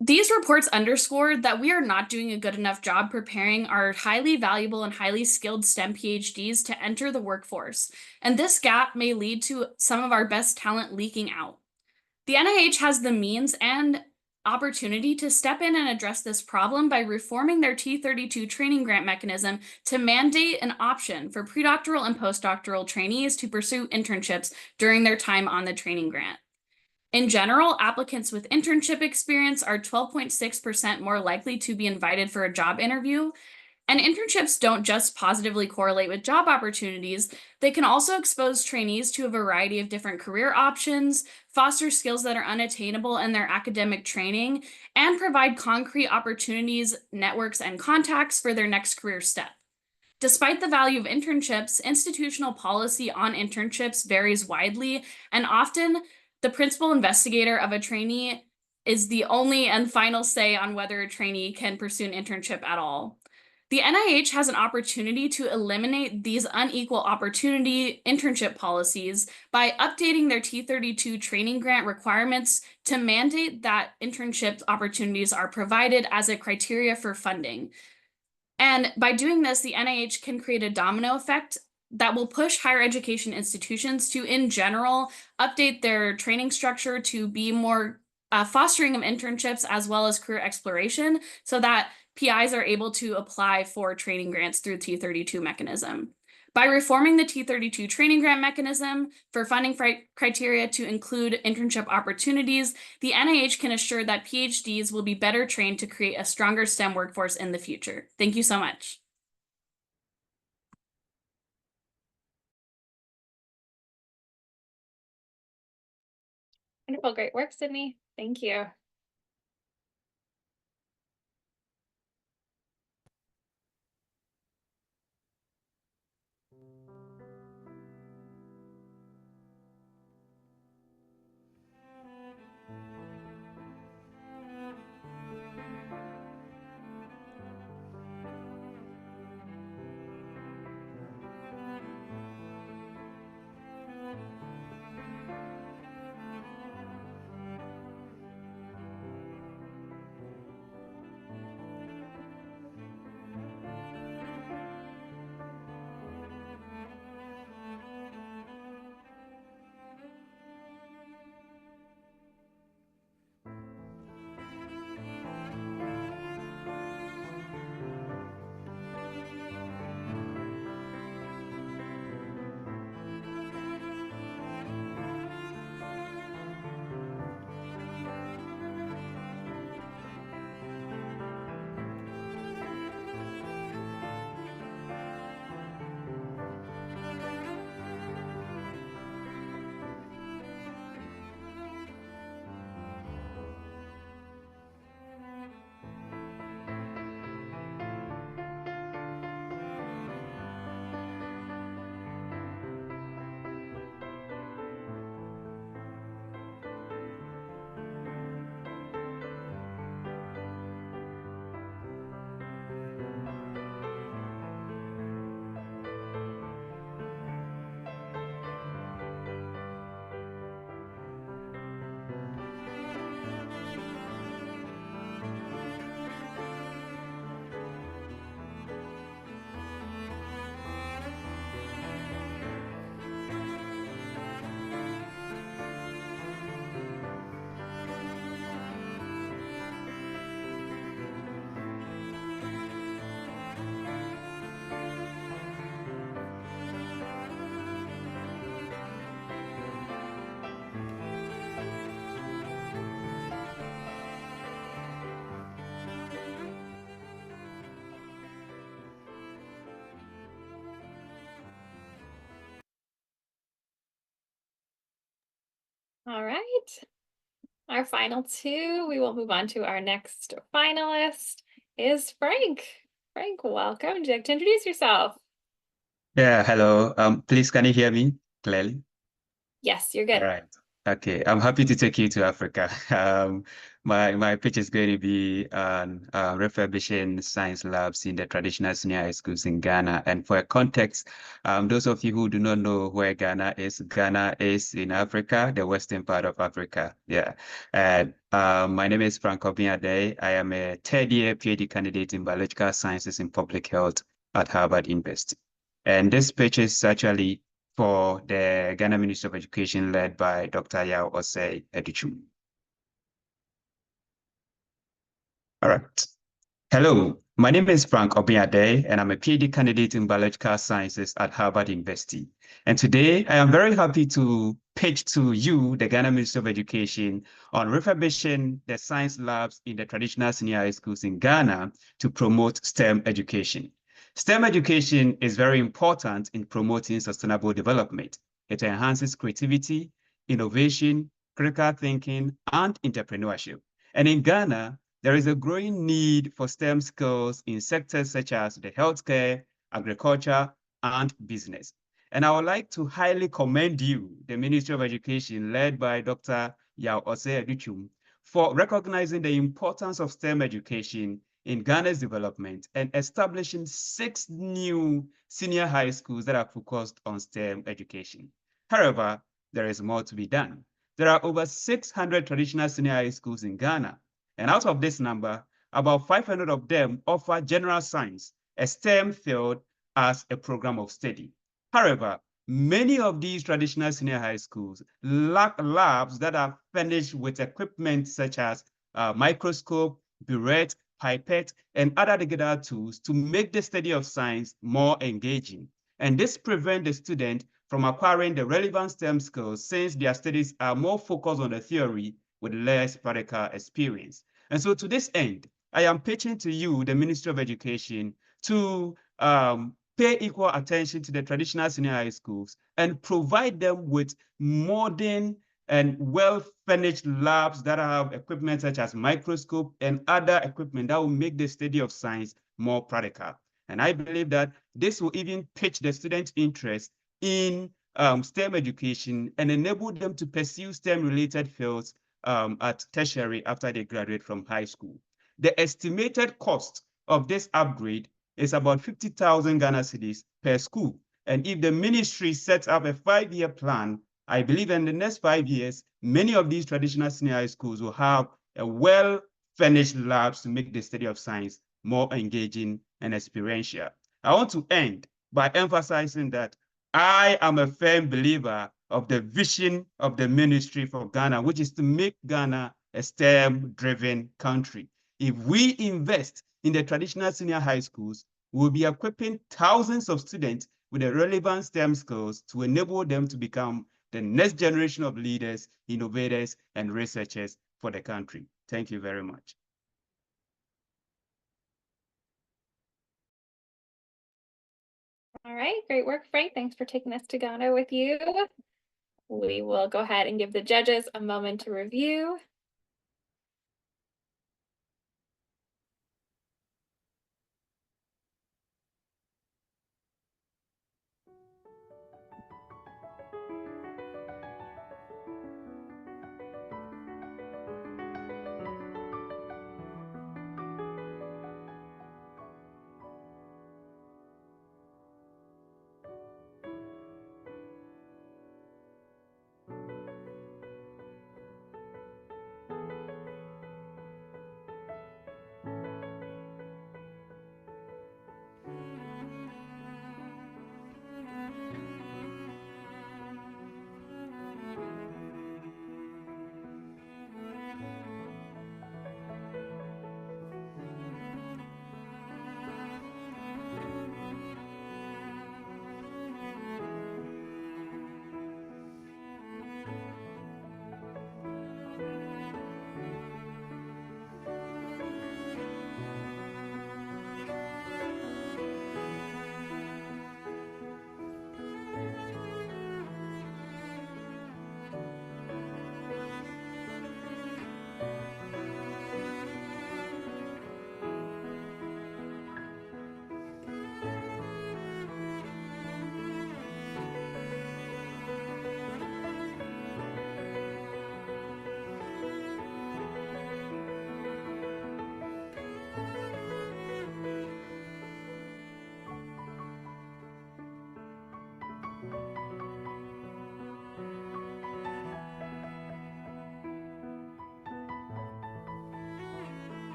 These reports underscore that we are not doing a good enough job preparing our highly valuable and highly skilled STEM PhDs to enter the workforce, and this gap may lead to some of our best talent leaking out. The NIH has the means and opportunity to step in and address this problem by reforming their T32 training grant mechanism to mandate an option for predoctoral and postdoctoral trainees to pursue internships during their time on the training grant. In general, applicants with internship experience are 12.6% more likely to be invited for a job interview. And internships don't just positively correlate with job opportunities, they can also expose trainees to a variety of different career options, foster skills that are unattainable in their academic training, and provide concrete opportunities, networks, and contacts for their next career step. Despite the value of internships, institutional policy on internships varies widely, and often the principal investigator of a trainee is the only and final say on whether a trainee can pursue an internship at all. The NIH has an opportunity to eliminate these unequal opportunity internship policies by updating their T32 training grant requirements to mandate that internship opportunities are provided as a criteria for funding. And by doing this, the NIH can create a domino effect that will push higher education institutions to, in general, update their training structure to be more fostering of internships as well as career exploration so that PIs are able to apply for training grants through T32 mechanism. By reforming the T32 training grant mechanism for funding criteria to include internship opportunities, the NIH can assure that PhDs will be better trained to create a stronger STEM workforce in the future. Thank you so much. Wonderful. Great work, Sydney. Thank you. All right. Our final two, we will move on to our next finalist is Frank. Frank, welcome. Would you like to introduce yourself? Yeah, hello. Please, can you hear me clearly? Yes, you're All good. right. Okay, I'm happy to take you to Africa. My pitch is going to be on refurbishing science labs in the traditional senior high schools in Ghana. And for a context, those of you who do not know where Ghana is in Africa, the western part of Africa. Yeah. And my name is Frank Obiade. I am a third-year PhD candidate in biological sciences and public health at Harvard University. And this pitch is actually for the Ghana Ministry of Education led by Dr. Yao Osei Educhum. All right. Hello, my name is Frank Obiade, and I'm a PhD candidate in biological sciences at Harvard University. And today I am very happy to pitch to you, the Ghana Ministry of Education, on refurbishing the science labs in the traditional senior high schools in Ghana to promote STEM education. STEM education is very important in promoting sustainable development. It enhances creativity, innovation, critical thinking, and entrepreneurship. And in Ghana, there is a growing need for STEM skills in sectors such as the healthcare, agriculture, and business. And I would like to highly commend you, the Ministry of Education, led by Dr. Yao Osei Educhum, for recognizing the importance of STEM education in Ghana's development and establishing 6 new senior high schools that are focused on STEM education. However, there is more to be done. There are over 600 traditional senior high schools in Ghana, and out of this number, about 500 of them offer general science, a STEM field, as a program of study. However, many of these traditional senior high schools lack labs that are furnished with equipment such as microscope, burette, pipette, and other digital tools to make the study of science more engaging. And this prevents the student from acquiring the relevant STEM skills since their studies are more focused on the theory with less practical experience. And so to this end, I am pitching to you, the Ministry of Education, to pay equal attention to the traditional senior high schools and provide them with modern and well-furnished labs that have equipment such as microscope and other equipment that will make the study of science more practical. And I believe that this will even pitch the students' interest in STEM education and enable them to pursue STEM-related fields at tertiary after they graduate from high school. The estimated cost of this upgrade is about 50,000 Ghana cedis per school. And if the ministry sets up a 5-year plan, I believe in the next 5 years, many of these traditional senior high schools will have a well-furnished labs to make the study of science more engaging and experiential. I want to end by emphasizing that I am a firm believer of the vision of the ministry for Ghana, which is to make Ghana a STEM-driven country. If we invest in the traditional senior high schools, we'll be equipping thousands of students with the relevant STEM skills to enable them to become the next generation of leaders, innovators, and researchers for the country. Thank you very much. All right, great work, Frank. Thanks for taking us to Ghana with you. We will go ahead and give the judges a moment to review.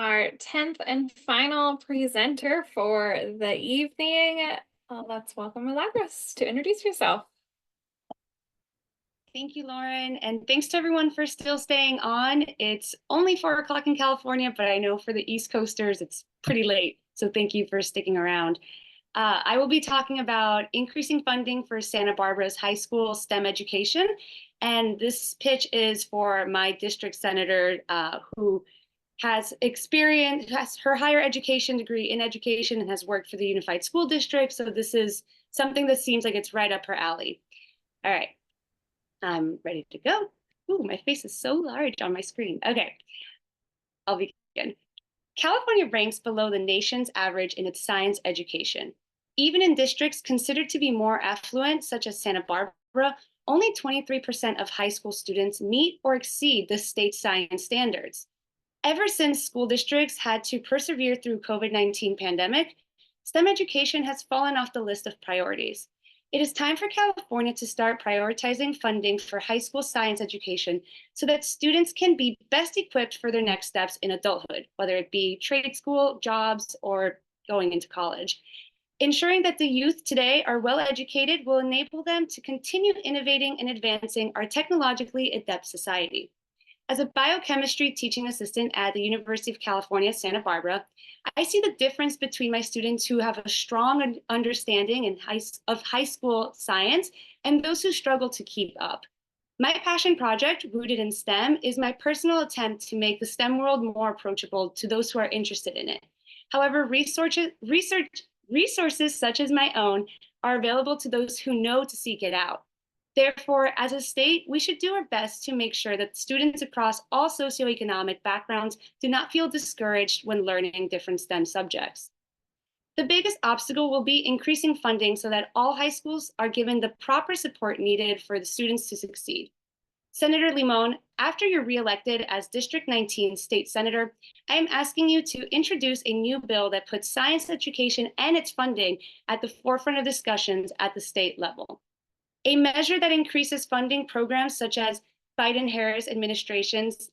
our 10th and final presenter for the evening. Let's welcome Milagros to introduce yourself. Thank you, Lauren, and thanks to everyone for still staying on. It's only 4 o'clock in California, but I know for the East Coasters, it's pretty late, so thank you for sticking around. I will be talking about increasing funding for Santa Barbara's high school STEM education, and this pitch is for my district senator who has her higher education degree in education and has worked for the Unified School District, so this is something that seems like it's right up her alley. All right. I'm ready to go. Ooh, my face is so large on my screen. Okay, I'll begin. California ranks below the nation's average in its science education. Even in districts considered to be more affluent, such as Santa Barbara, only 23% of high school students meet or exceed the state science standards. Ever since school districts had to persevere through COVID-19 pandemic, STEM education has fallen off the list of priorities. It is time for California to start prioritizing funding for high school science education so that students can be best equipped for their next steps in adulthood, whether it be trade school, jobs, or going into college. Ensuring that the youth today are well educated will enable them to continue innovating and advancing our technologically adept society. As a biochemistry teaching assistant at the University of California, Santa Barbara, I see the difference between my students who have a strong understanding of high school science and those who struggle to keep up. My passion project, Rooted in STEM, is my personal attempt to make the STEM world more approachable to those who are interested in it. However, resources such as my own are available to those who know to seek it out. Therefore, as a state, we should do our best to make sure that students across all socioeconomic backgrounds do not feel discouraged when learning different STEM subjects. The biggest obstacle will be increasing funding so that all high schools are given the proper support needed for the students to succeed. Senator Limon, after you're reelected as District 19 State Senator, I am asking you to introduce a new bill that puts science education and its funding at the forefront of discussions at the state level. A measure that increases funding programs such as Biden-Harris administration's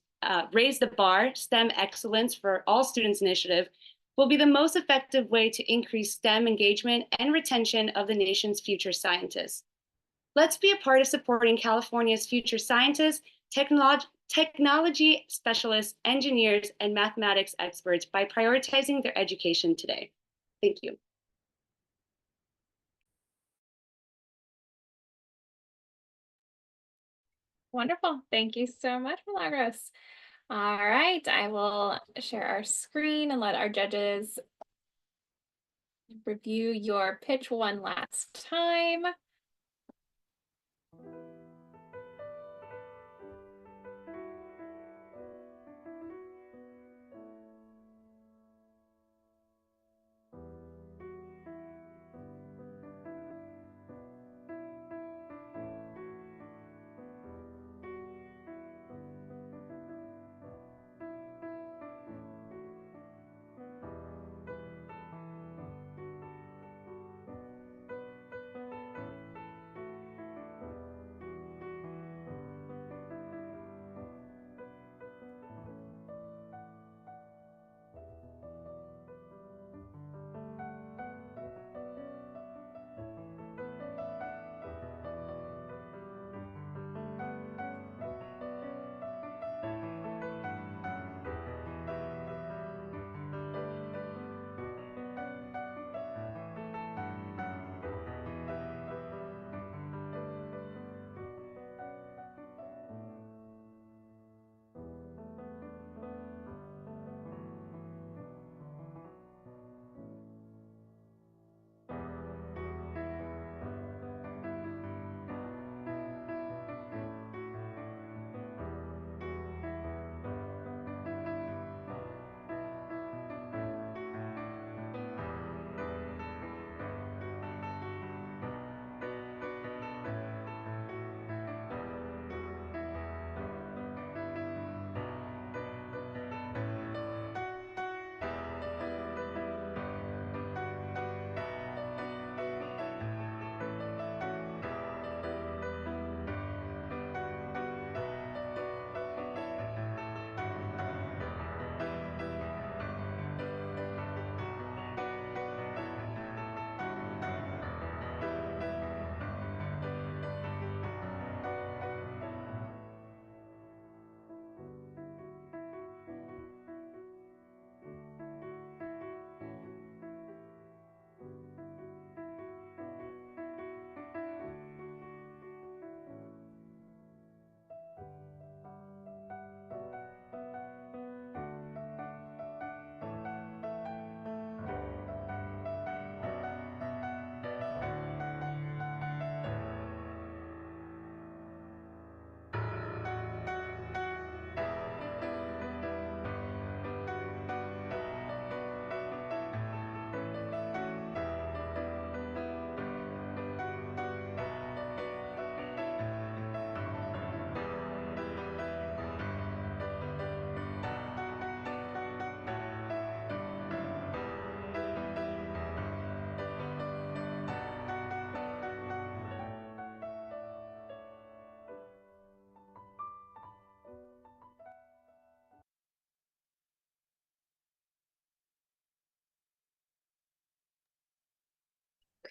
Raise the Bar, STEM Excellence for All Students initiative will be the most effective way to increase STEM engagement and retention of the nation's future scientists. Let's be a part of supporting California's future scientists, technology specialists, engineers, and mathematics experts by prioritizing their education today. Thank you. Wonderful. Thank you so much, Milagros. All right, I will share our screen and let our judges review your pitch one last time.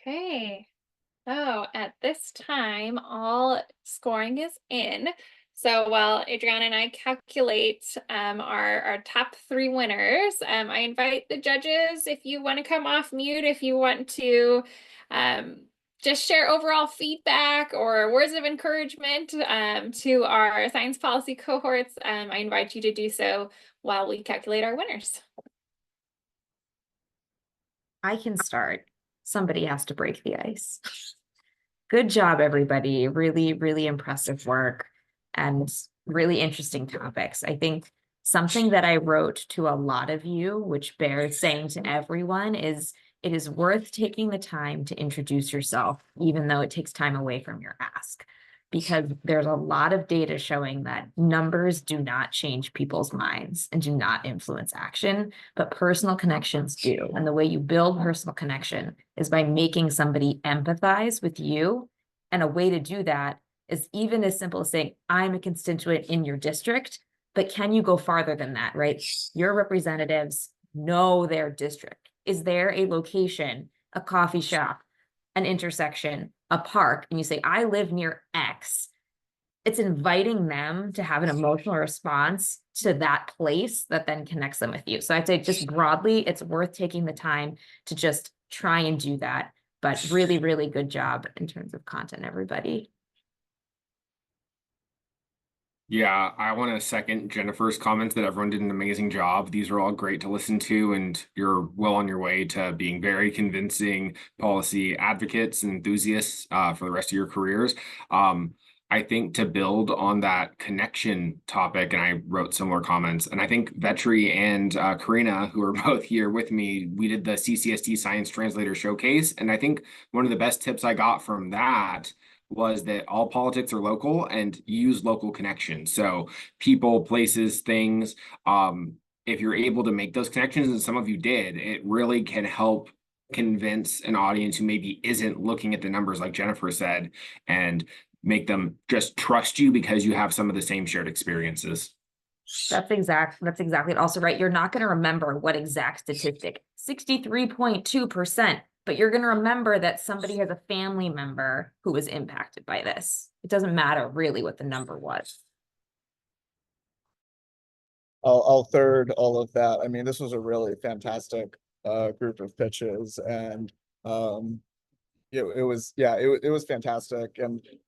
Okay. So at this time, all scoring is in. So while Adriana and I calculate our top 3 winners, I invite the judges, if you want to come off mute, if you want to just share overall feedback or words of encouragement to our science policy cohorts, I invite you to do so while we calculate our winners. I can start. Somebody has to break the ice. Good job, everybody. Really, really impressive work and really interesting topics. I think something that I wrote to a lot of you, which bears saying to everyone, is it is worth taking the time to introduce yourself, even though it takes time away from your ask, because there's a lot of data showing that numbers do not change people's minds and do not influence action, but personal connections do. And the way you build personal connection is by making somebody empathize with you. And a way to do that is even as simple as saying, I'm a constituent in your district, but can you go farther than that, right? Your representatives know their district. Is there a location, a coffee shop, an intersection, a park, and you say, I live near X, it's inviting them to have an emotional response to that place that then connects them with you. So I'd say just broadly, it's worth taking the time to just try and do that. But really, really good job in terms of content, everybody. Yeah, I want to second Jennifer's comments that everyone did an amazing job. These are all great to listen to, and you're well on your way to being very convincing policy advocates and enthusiasts for the rest of your careers. I think to build on that connection topic, and I wrote similar comments, and I think Vetri and Karina, who are both here with me, we did the CCST Science Translator Showcase, and I think one of the best tips I got from that was that all politics are local and use local connections. So people, places, things, if you're able to make those connections, and some of you did, it really can help convince an audience who maybe isn't looking at the numbers like Jennifer said, and make them just trust you because you have some of the same shared experiences. That's exactly it. Also, right, you're not going to remember what exact statistic, 63.2%. But you're going to remember that somebody has a family member who was impacted by this. It doesn't matter really what the number was. I'll third all of that. I mean, this was a really fantastic group of pitches, and it was fantastic,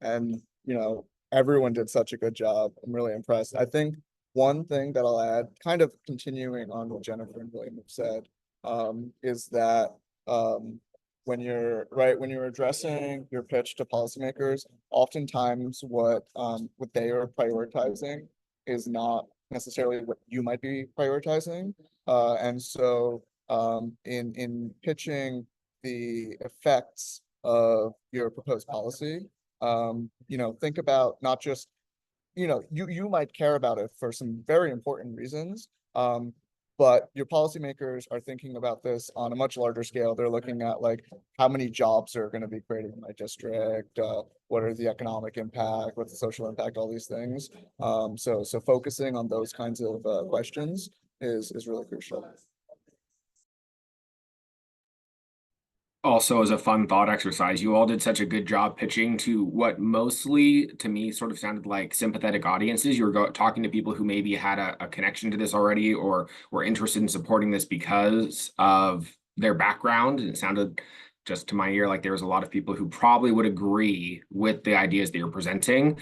and you know, everyone did such a good job. I'm really impressed. I think one thing that I'll add, kind of continuing on what Jennifer and William have said, is that when you're addressing your pitch to policymakers, oftentimes what they are prioritizing is not necessarily what you might be prioritizing. And so in pitching the effects of your proposed policy, think about not just, you might care about it for some very important reasons, but your policymakers are thinking about this on a much larger scale. They're looking at like how many jobs are going to be created in my district, what are the economic impact, what's the social impact, all these things. So focusing on those kinds of questions is really crucial. Also, as a fun thought exercise, you all did such a good job pitching to what mostly to me sort of sounded like sympathetic audiences. You were talking to people who maybe had a connection to this already or were interested in supporting this because of their background. And it sounded just to my ear like there was a lot of people who probably would agree with the ideas that you're presenting.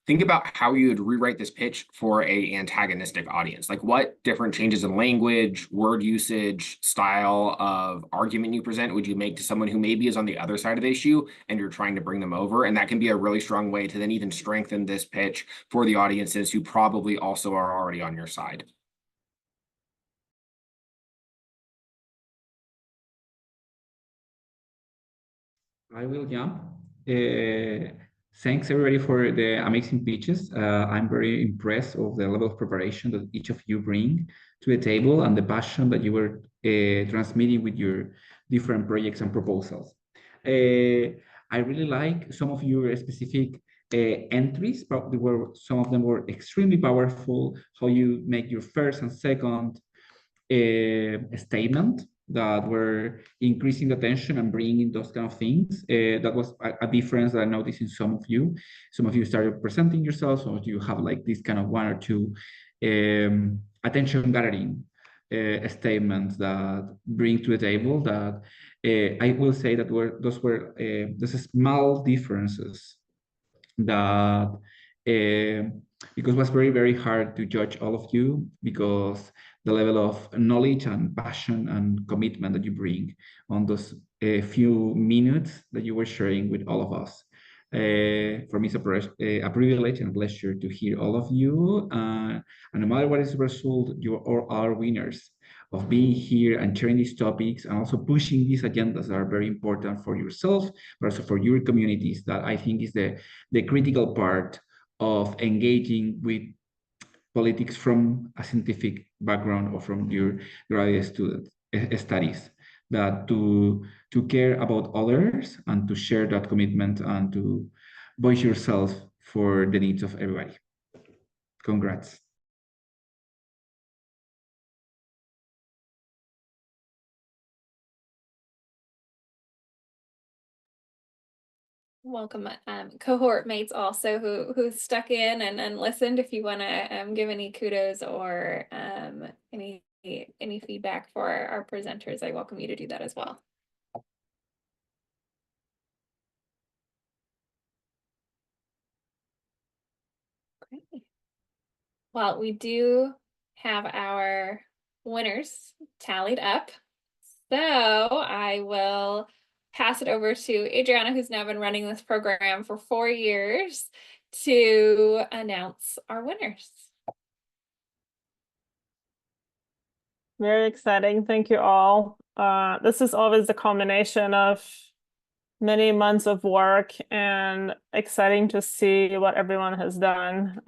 Think about how you'd rewrite this pitch for a antagonistic audience. Like what different changes in language, word usage, style of argument you present would you make to someone who maybe is on the other side of the issue and you're trying to bring them over? And that can be a really strong way to then even strengthen this pitch for the audiences who probably also are already on your side. I will jump. Thanks everybody for the amazing pitches. I'm very impressed of the level of preparation that each of you bring to the table and the passion that you were transmitting with your different projects and proposals. I really like some of your specific entries. Probably some of them were extremely powerful. How you make your first and second statement that were increasing the tension and bringing those kind of things. That was a difference that I noticed in some of you. Some of you started presenting yourselves, some of you have like this kind of one or two attention gathering statements that bring to the table that I will say that those were small differences that because it was very, very hard to judge all of you because the level of knowledge and passion and commitment that you bring on those few minutes that you were sharing with all of us. For me, it's a privilege and a pleasure to hear all of you. And no matter what is the result, you all are winners of being here and sharing these topics and also pushing these agendas that are very important for yourself, but also for your communities. That I think is the critical part of engaging with politics from a scientific background or from your graduate student studies. That to care about others and to share that commitment and to voice yourself for the needs of everybody. Congrats. Welcome, cohort mates also who stuck in and listened. If you want to give any kudos or any feedback for our presenters, I welcome you to do that as well. Great. Well, we do have our winners tallied up, so I will pass it over to Adriana, who's now been running this program for 4 years, to announce our winners. Very exciting. Thank you all. This is always a combination of many months of work and exciting to see what everyone has done.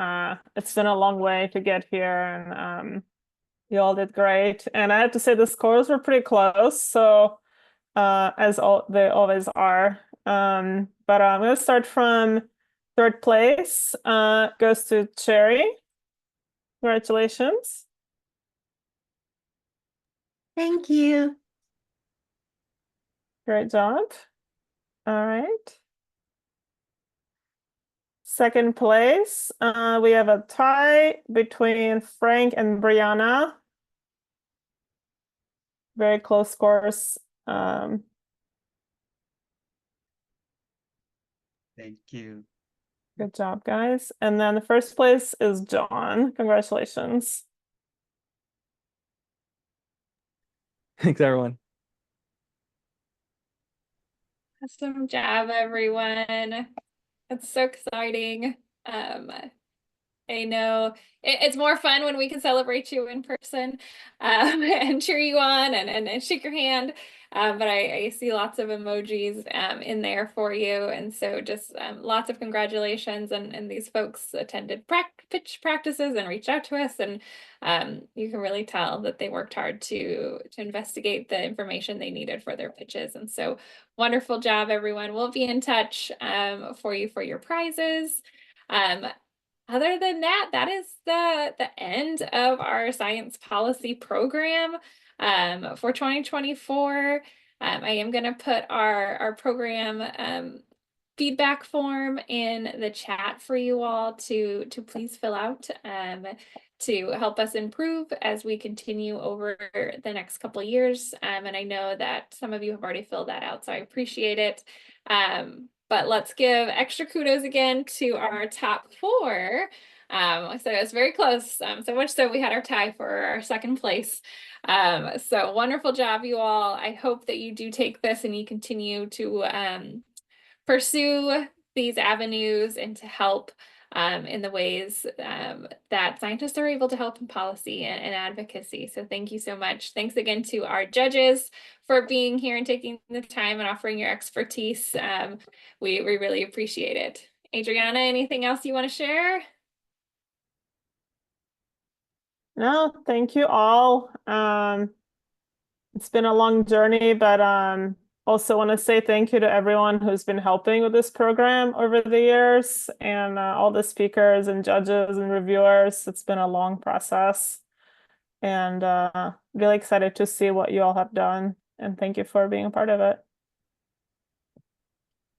It's been a long way to get here, and you all did great. And I have to say the scores were pretty close, so they always are. But I'm going to start from third place. Goes to Cherry. Congratulations. Thank you. Great job. All right. Second place, we have a tie between Frank and Brianna. Very close scores. Thank you. Good job, guys. And then the first place is John. Congratulations. Thanks, everyone. Awesome job, everyone. It's so exciting. I know it's more fun when we can celebrate you in person and cheer you on and shake your hand. But I see lots of emojis in there for you. And so just lots of congratulations. And these folks attended pitch practices and reached out to us. And you can really tell that they worked hard to investigate the information they needed for their pitches. And so wonderful job, everyone. We'll be in touch for you for your prizes. Other than that, that is the end of our science policy program for 2024. I am going to put our program feedback form in the chat for you all to please fill out to help us improve as we continue over the next couple of years. And I know that some of you have already filled that out, so I appreciate it. But let's give extra kudos again to our top 4. So it's very close. So much so we had our tie for our second place. So wonderful job, you all. I hope that you do take this and you continue to pursue these avenues and to help in the ways that scientists are able to help in policy and advocacy. So thank you so much. Thanks again to our judges for being here and taking the time and offering your expertise. We really appreciate it. Adriana, anything else you want to share? No, thank you all. It's been a long journey, but also want to say thank you to everyone who's been helping with this program over the years, and all the speakers and judges and reviewers. It's been a long process. and really excited to see what you all have done. And thank you for being a part of it.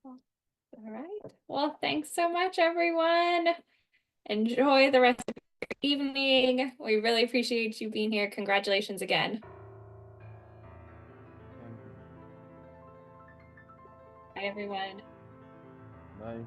All right. Well, thanks so much, everyone. Enjoy the rest of your evening. We really appreciate you being here. Congratulations again. Bye, everyone. Bye.